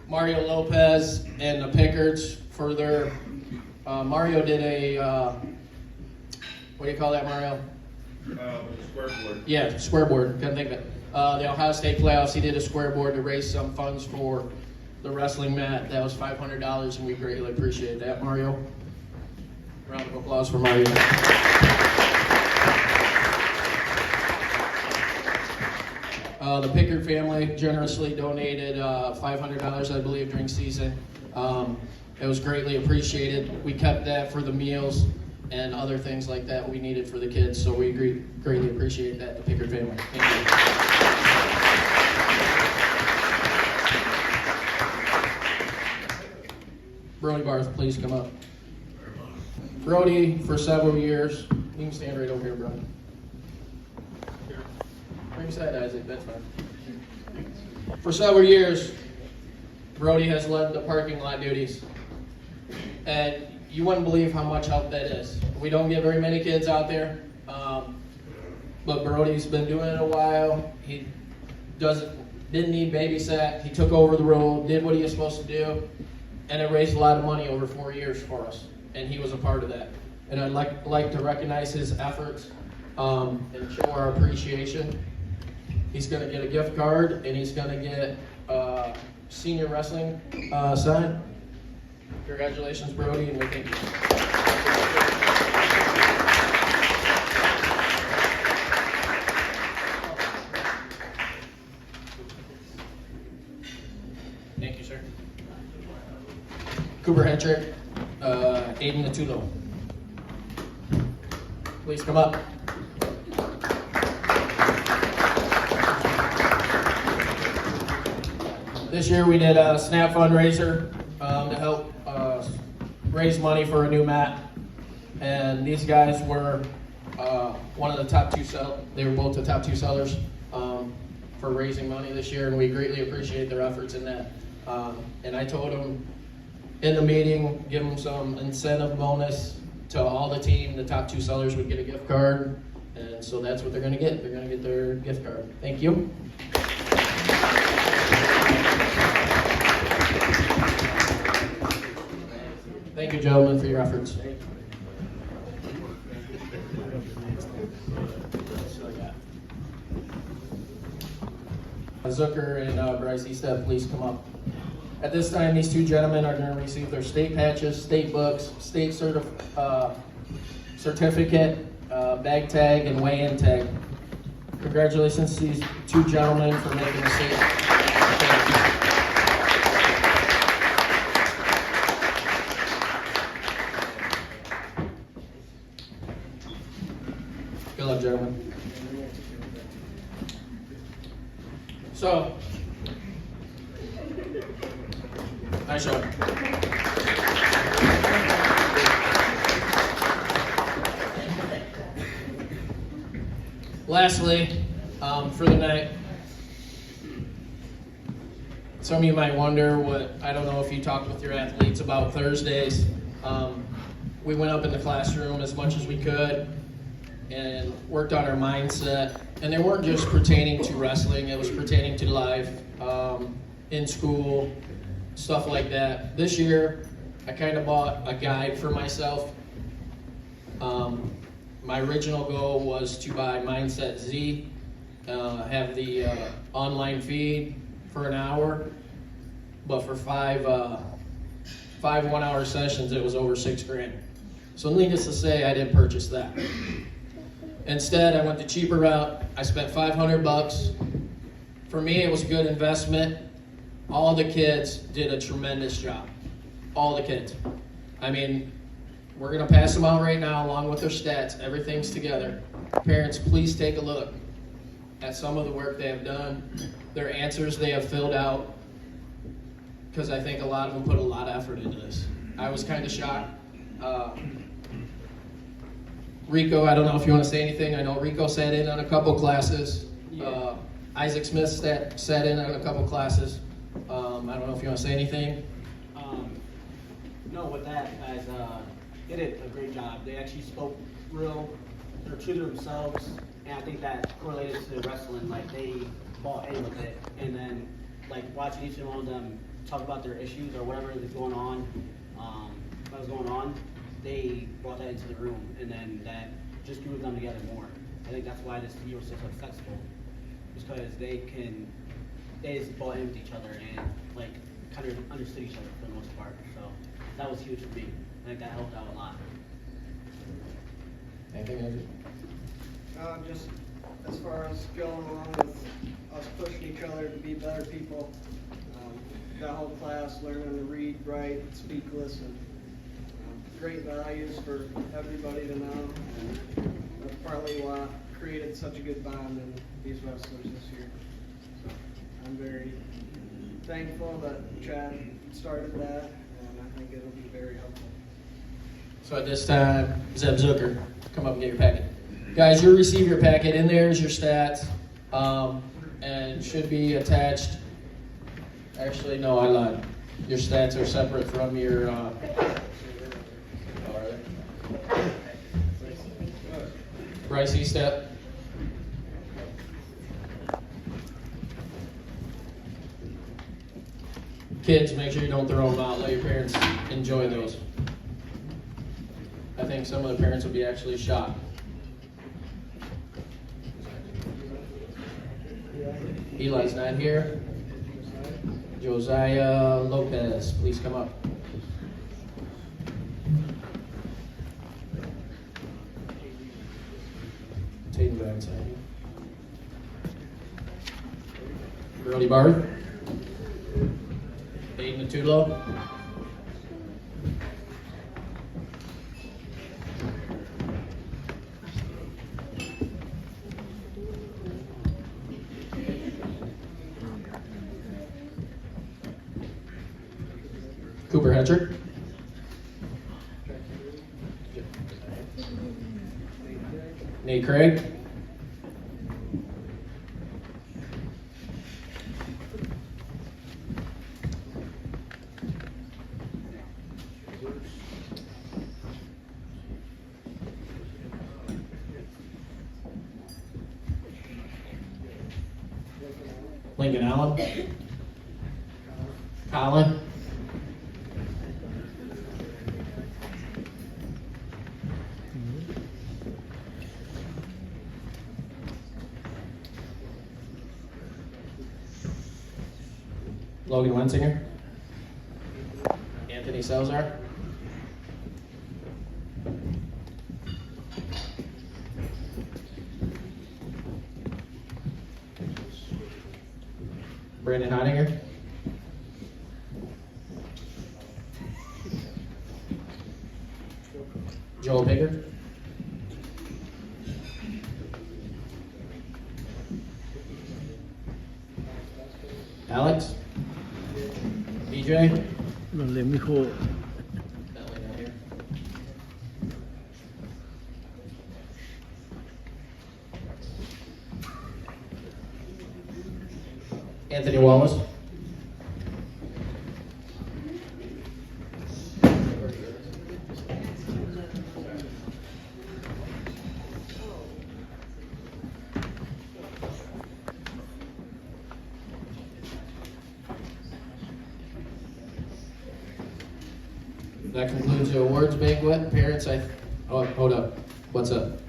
Mario Lopez and the Pickards for their, Mario did a, what do you call that, Mario? Square Yeah, square board, couldn't think of it. The Ohio State playoffs, he did a square board to raise some funds for the wrestling mat. That was $500, and we greatly appreciate that, Mario. Round of applause for Mario. The Pickard family generously donated $500, I believe, during season. It was greatly appreciated. We kept that for the meals and other things like that we needed for the kids, so we greatly appreciate that, the Pickard family. Thank you. Brody Barth, please come up. Brody, for several years, you can stand right over here, Brody. Bring side, Isaac, that's fine. For several years, Brody has led the parking lot duties. And you wouldn't believe how much help that is. We don't get very many kids out there, but Brody's been doing it a while. He didn't need babysat. He took over the role, did what he was supposed to do, and it raised a lot of money over 4 years for us. And he was a part of that. And I'd like to recognize his efforts and show our appreciation. He's going to get a gift card, and he's going to get senior wrestling sign. Congratulations, Brody, and we thank you. Thank you, sir. Cooper Hetrick, Aiden Natulo. Please come up. This year we did a SNAP fundraiser to help raise money for a new mat, and these guys were one of the top two they were both the top two sellers for raising money this year, and we greatly appreciate their efforts in that. And I told them in the meeting, give them some incentive bonus to all the team. The top two sellers would get a gift card, and so that's what they're going to get. They're going to get their gift card. Thank you. Thank you, gentlemen, for your efforts. Zucker and Bryce Eastep, please come up. At this time, these two gentlemen are going to receive their state patches, state books, state certificate, bag tag, and weigh-in tag. Congratulations to these two gentlemen for making the state. Good luck, gentlemen. So, nice shot. Lastly, for the night, some of you might wonder I don't know if you talked with your athletes about Thursdays. We went up in the classroom as much as we could and worked on our mindset. And they weren't just pertaining to wrestling, it was pertaining to life, in school, stuff like that. This year, I kind of bought a guide for myself. My original goal was to buy Mindset Z, have the online feed for an hour, but for five 1-hour sessions, it was over $6,000. So needless to say, I didn't purchase that. Instead, I went the cheaper route. I spent $500. For me, it was a good investment. All the kids did a tremendous job. All the kids. I mean, we're going to pass them out right now along with their stats. Everything's together. Parents, please take a look at some of the work they have done, their answers they have filled out, because I think a lot of them put a lot of effort into this. I was kind of shocked. Rico, I don't know if you want to say anything. I know Rico sat in on a couple classes. Yeah. Isaac Smith sat in on a couple classes. I don't know if you want to say anything. No, with that, guys, they did a great job. They actually spoke real, they're true to themselves, and I think that correlated to wrestling. Like, they bought in with it, and then, like, watching each one of them talk about their issues or whatever is going on, what was going on, they brought that into the room, and then that just drew them together more. I think that's why this year was so successful, just because they just bought in with each other and like kind of understood each other for the most part. So that was huge for me. I think that helped out a lot. Anything, Andrew? Just as far as going along with us pushing each other to be better people, that whole class learning to read, write, speak, listen. Great values for everybody to know. And that's partly why created such a good bond in these wrestlers this year. So I'm very thankful that Chad started that, and I think it'll be very helpful. So at this time, Zeb Zucker, come up and get your packet. Guys, you'll receive your packet. In there is your stats, and should be attached. Actually, no, I lied. Your stats are separate from your. Bryce E-Step. Kids, make sure you don't throw them out. Let your parents enjoy those. I think some of the parents will be actually shocked. Eli's not here. Josiah Lopez, please come up. Tatum Vance, Brody Barth. Aiden Atulo. Cooper Hedrick. Nate Craig. Lincoln Allen. Colin. Logan Wensinger. Anthony Salzar. Brandon Heidinger. Joel Pickard. Alex. DJ. Dale, mijo. Anthony Wallace. That concludes the awards banquet. Parents, oh, hold up. What's up?